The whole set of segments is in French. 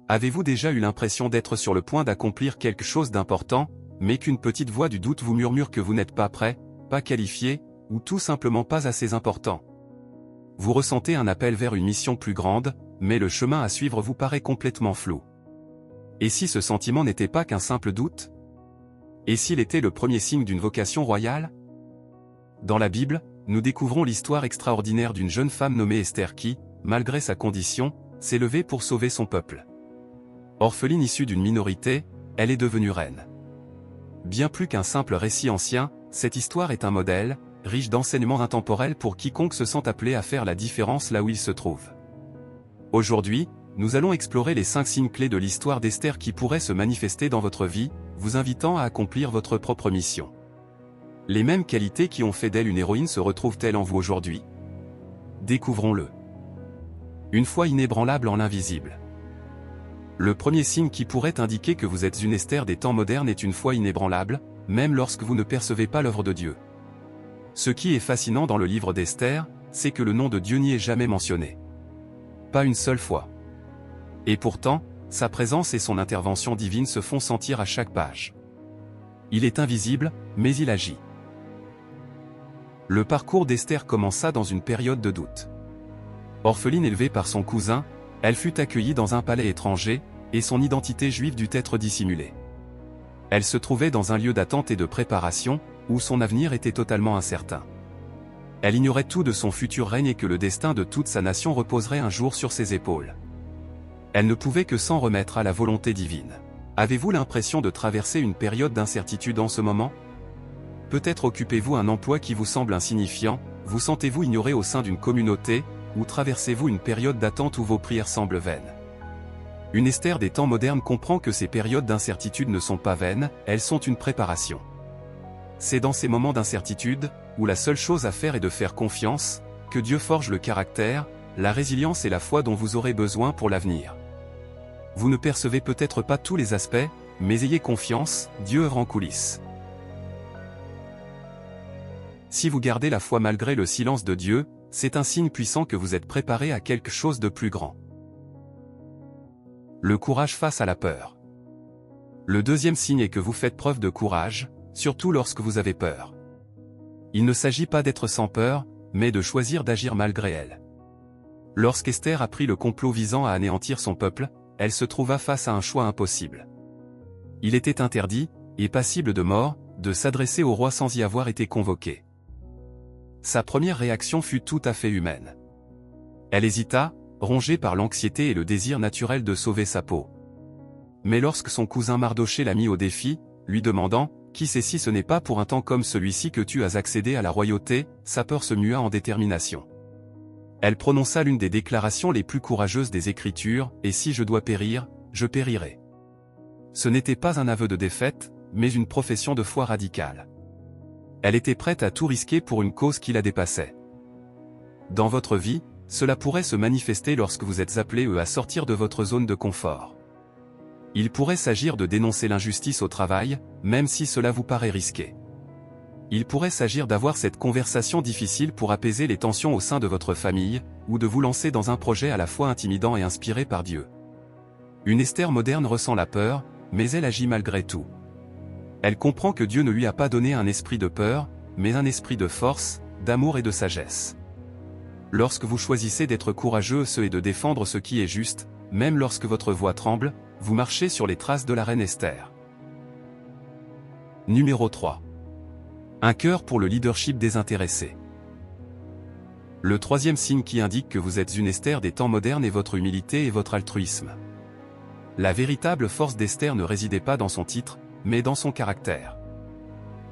Avez-vous déjà eu l'impression d'être sur le point d'accomplir quelque chose d'important, mais qu'une petite voix du doute vous murmure que vous n'êtes pas prêt, pas qualifié, ou tout simplement pas assez important? Vous ressentez un appel vers une mission plus grande, mais le chemin à suivre vous paraît complètement flou. Et si ce sentiment n'était pas qu'un simple doute? Et s'il était le premier signe d'une vocation royale? Dans la Bible, nous découvrons l'histoire extraordinaire d'une jeune femme nommée Esther qui, malgré sa condition, s'est levée pour sauver son peuple. Orpheline issue d'une minorité, elle est devenue reine. Bien plus qu'un simple récit ancien, cette histoire est un modèle, riche d'enseignements intemporels pour quiconque se sent appelé à faire la différence là où il se trouve. Aujourd'hui, nous allons explorer les 5 signes clés de l'histoire d'Esther qui pourraient se manifester dans votre vie, vous invitant à accomplir votre propre mission. Les mêmes qualités qui ont fait d'elle une héroïne se retrouvent-elles en vous aujourd'hui? Découvrons-le. Une foi inébranlable en l'invisible. Le premier signe qui pourrait indiquer que vous êtes une Esther des temps modernes est une foi inébranlable, même lorsque vous ne percevez pas l'œuvre de Dieu. Ce qui est fascinant dans le livre d'Esther, c'est que le nom de Dieu n'y est jamais mentionné. Pas une seule fois. Et pourtant, sa présence et son intervention divine se font sentir à chaque page. Il est invisible, mais il agit. Le parcours d'Esther commença dans une période de doute. Orpheline élevée par son cousin, elle fut accueillie dans un palais étranger, et son identité juive dut être dissimulée. Elle se trouvait dans un lieu d'attente et de préparation, où son avenir était totalement incertain. Elle ignorait tout de son futur règne et que le destin de toute sa nation reposerait un jour sur ses épaules. Elle ne pouvait que s'en remettre à la volonté divine. Avez-vous l'impression de traverser une période d'incertitude en ce moment? Peut-être occupez-vous un emploi qui vous semble insignifiant, vous sentez-vous ignoré au sein d'une communauté, ou traversez-vous une période d'attente où vos prières semblent vaines? Une Esther des temps modernes comprend que ces périodes d'incertitude ne sont pas vaines, elles sont une préparation. C'est dans ces moments d'incertitude, où la seule chose à faire est de faire confiance, que Dieu forge le caractère, la résilience et la foi dont vous aurez besoin pour l'avenir. Vous ne percevez peut-être pas tous les aspects, mais ayez confiance, Dieu œuvre en coulisses. Si vous gardez la foi malgré le silence de Dieu, c'est un signe puissant que vous êtes préparé à quelque chose de plus grand. Le courage face à la peur. Le deuxième signe est que vous faites preuve de courage, surtout lorsque vous avez peur. Il ne s'agit pas d'être sans peur, mais de choisir d'agir malgré elle. Lorsqu'Esther apprit le complot visant à anéantir son peuple, elle se trouva face à un choix impossible. Il était interdit, et passible de mort, de s'adresser au roi sans y avoir été convoqué. Sa première réaction fut tout à fait humaine. Elle hésita, rongée par l'anxiété et le désir naturel de sauver sa peau. Mais lorsque son cousin Mardochée l'a mis au défi, lui demandant « Qui sait si ce n'est pas pour un temps comme celui-ci que tu as accédé à la royauté ?» sa peur se mua en détermination. Elle prononça l'une des déclarations les plus courageuses des Écritures « Et si je dois périr, je périrai ». Ce n'était pas un aveu de défaite, mais une profession de foi radicale. Elle était prête à tout risquer pour une cause qui la dépassait. Dans votre vie, cela pourrait se manifester lorsque vous êtes appelé à sortir de votre zone de confort. Il pourrait s'agir de dénoncer l'injustice au travail, même si cela vous paraît risqué. Il pourrait s'agir d'avoir cette conversation difficile pour apaiser les tensions au sein de votre famille, ou de vous lancer dans un projet à la fois intimidant et inspiré par Dieu. Une Esther moderne ressent la peur, mais elle agit malgré tout. Elle comprend que Dieu ne lui a pas donné un esprit de peur, mais un esprit de force, d'amour et de sagesse. Lorsque vous choisissez d'être courageux et de défendre ce qui est juste, même lorsque votre voix tremble, vous marchez sur les traces de la reine Esther. Numéro 3. Un cœur pour le leadership désintéressé. Le troisième signe qui indique que vous êtes une Esther des temps modernes est votre humilité et votre altruisme. La véritable force d'Esther ne résidait pas dans son titre, mais dans son caractère.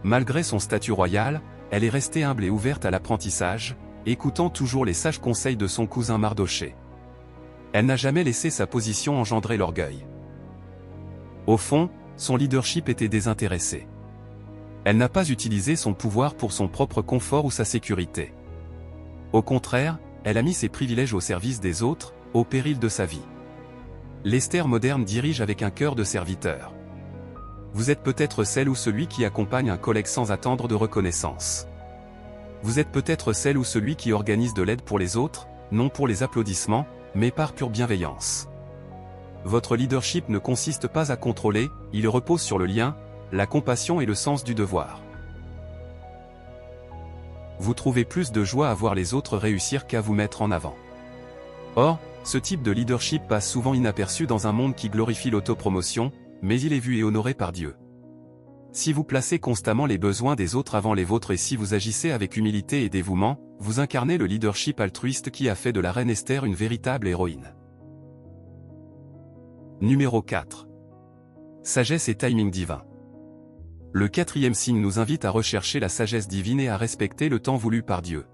Malgré son statut royal, elle est restée humble et ouverte à l'apprentissage, écoutant toujours les sages conseils de son cousin Mardochée. Elle n'a jamais laissé sa position engendrer l'orgueil. Au fond, son leadership était désintéressé. Elle n'a pas utilisé son pouvoir pour son propre confort ou sa sécurité. Au contraire, elle a mis ses privilèges au service des autres, au péril de sa vie. L'Esther moderne dirige avec un cœur de serviteur. Vous êtes peut-être celle ou celui qui accompagne un collègue sans attendre de reconnaissance. Vous êtes peut-être celle ou celui qui organise de l'aide pour les autres, non pour les applaudissements, mais par pure bienveillance. votre leadership ne consiste pas à contrôler, il repose sur le lien, la compassion et le sens du devoir. Vous trouvez plus de joie à voir les autres réussir qu'à vous mettre en avant. Or, ce type de leadership passe souvent inaperçu dans un monde qui glorifie l'autopromotion, mais il est vu et honoré par Dieu. Si vous placez constamment les besoins des autres avant les vôtres et si vous agissez avec humilité et dévouement, vous incarnez le leadership altruiste qui a fait de la reine Esther une véritable héroïne. Numéro 4. Sagesse et timing divin. Le quatrième signe nous invite à rechercher la sagesse divine et à respecter le temps voulu par Dieu.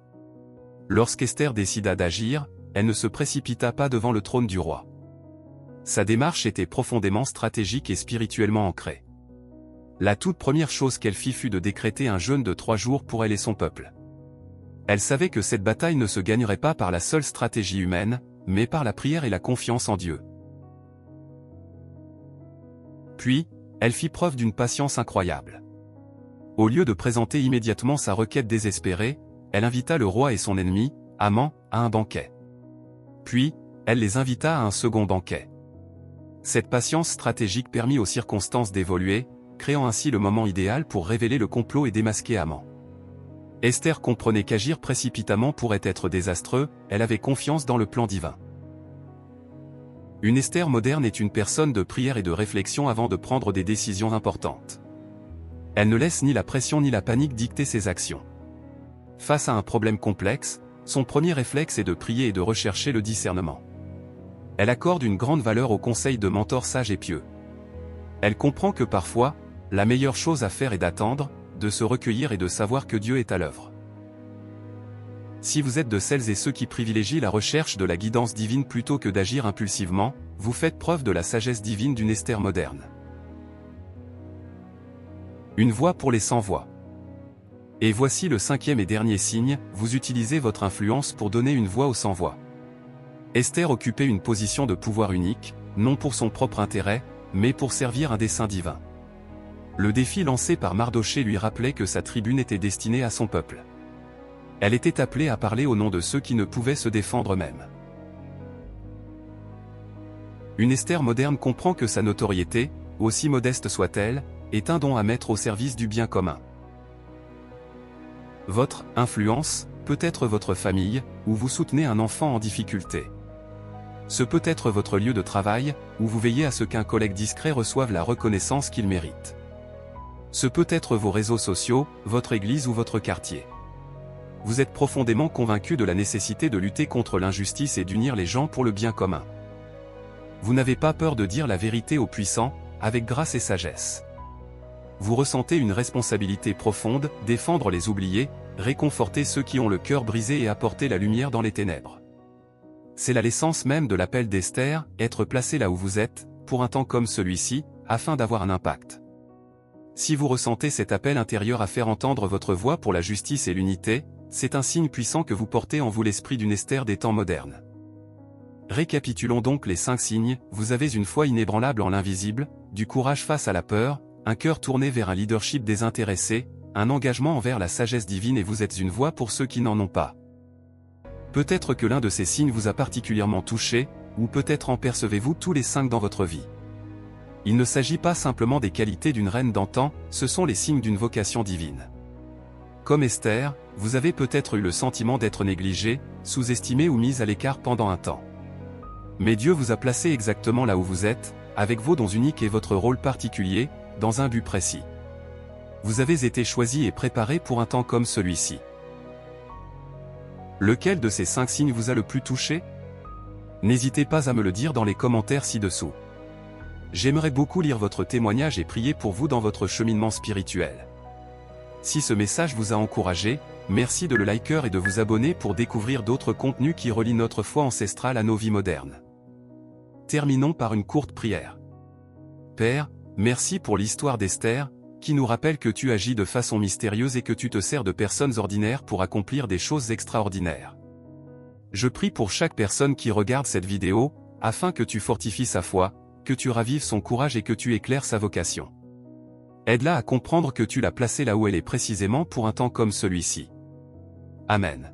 Lorsqu'Esther décida d'agir, elle ne se précipita pas devant le trône du roi. Sa démarche était profondément stratégique et spirituellement ancrée. La toute première chose qu'elle fit fut de décréter un jeûne de 3 jours pour elle et son peuple. Elle savait que cette bataille ne se gagnerait pas par la seule stratégie humaine, mais par la prière et la confiance en Dieu. Puis, elle fit preuve d'une patience incroyable. Au lieu de présenter immédiatement sa requête désespérée, elle invita le roi et son ennemi, Haman, à un banquet. Puis, elle les invita à un second banquet. Cette patience stratégique permit aux circonstances d'évoluer, créant ainsi le moment idéal pour révéler le complot et démasquer Haman. Esther comprenait qu'agir précipitamment pourrait être désastreux, elle avait confiance dans le plan divin. Une Esther moderne est une personne de prière et de réflexion avant de prendre des décisions importantes. Elle ne laisse ni la pression ni la panique dicter ses actions. Face à un problème complexe, son premier réflexe est de prier et de rechercher le discernement. Elle accorde une grande valeur aux conseils de mentors sages et pieux. Elle comprend que parfois, la meilleure chose à faire est d'attendre, de se recueillir et de savoir que Dieu est à l'œuvre. Si vous êtes de celles et ceux qui privilégient la recherche de la guidance divine plutôt que d'agir impulsivement, vous faites preuve de la sagesse divine d'une Esther moderne. Une voix pour les sans-voix. Et voici le 5e et dernier signe, vous utilisez votre influence pour donner une voix aux sans-voix. Esther occupait une position de pouvoir unique, non pour son propre intérêt, mais pour servir un dessein divin. Le défi lancé par Mardochée lui rappelait que sa tribune était destinée à son peuple. Elle était appelée à parler au nom de ceux qui ne pouvaient se défendre eux-mêmes. Une Esther moderne comprend que sa notoriété, aussi modeste soit-elle, est un don à mettre au service du bien commun. Votre influence peut être votre famille, où vous soutenez un enfant en difficulté. Ce peut être votre lieu de travail, où vous veillez à ce qu'un collègue discret reçoive la reconnaissance qu'il mérite. Ce peut être vos réseaux sociaux, votre église ou votre quartier. Vous êtes profondément convaincu de la nécessité de lutter contre l'injustice et d'unir les gens pour le bien commun. Vous n'avez pas peur de dire la vérité aux puissants, avec grâce et sagesse. Vous ressentez une responsabilité profonde, défendre les oubliés, réconforter ceux qui ont le cœur brisé et apporter la lumière dans les ténèbres. C'est l'essence même de l'appel d'Esther, être placé là où vous êtes, pour un temps comme celui-ci, afin d'avoir un impact. Si vous ressentez cet appel intérieur à faire entendre votre voix pour la justice et l'unité, c'est un signe puissant que vous portez en vous l'esprit d'une Esther des temps modernes. Récapitulons donc les 5 signes, vous avez une foi inébranlable en l'invisible, du courage face à la peur, un cœur tourné vers un leadership désintéressé, un engagement envers la sagesse divine et vous êtes une voix pour ceux qui n'en ont pas. Peut-être que l'un de ces signes vous a particulièrement touché, ou peut-être en percevez-vous tous les 5 dans votre vie. Il ne s'agit pas simplement des qualités d'une reine d'antan, ce sont les signes d'une vocation divine. Comme Esther, vous avez peut-être eu le sentiment d'être négligé, sous-estimé ou mis à l'écart pendant un temps. Mais Dieu vous a placé exactement là où vous êtes, avec vos dons uniques et votre rôle particulier, dans un but précis. Vous avez été choisi et préparé pour un temps comme celui-ci. Lequel de ces 5 signes vous a le plus touché? N'hésitez pas à me le dire dans les commentaires ci-dessous. J'aimerais beaucoup lire votre témoignage et prier pour vous dans votre cheminement spirituel. Si ce message vous a encouragé, merci de le liker et de vous abonner pour découvrir d'autres contenus qui relient notre foi ancestrale à nos vies modernes. Terminons par une courte prière. Père, merci pour l'histoire d'Esther, qui nous rappelle que tu agis de façon mystérieuse et que tu te sers de personnes ordinaires pour accomplir des choses extraordinaires. Je prie pour chaque personne qui regarde cette vidéo, afin que tu fortifies sa foi, que tu ravives son courage et que tu éclaires sa vocation. Aide-la à comprendre que tu l'as placée là où elle est précisément pour un temps comme celui-ci. Amen.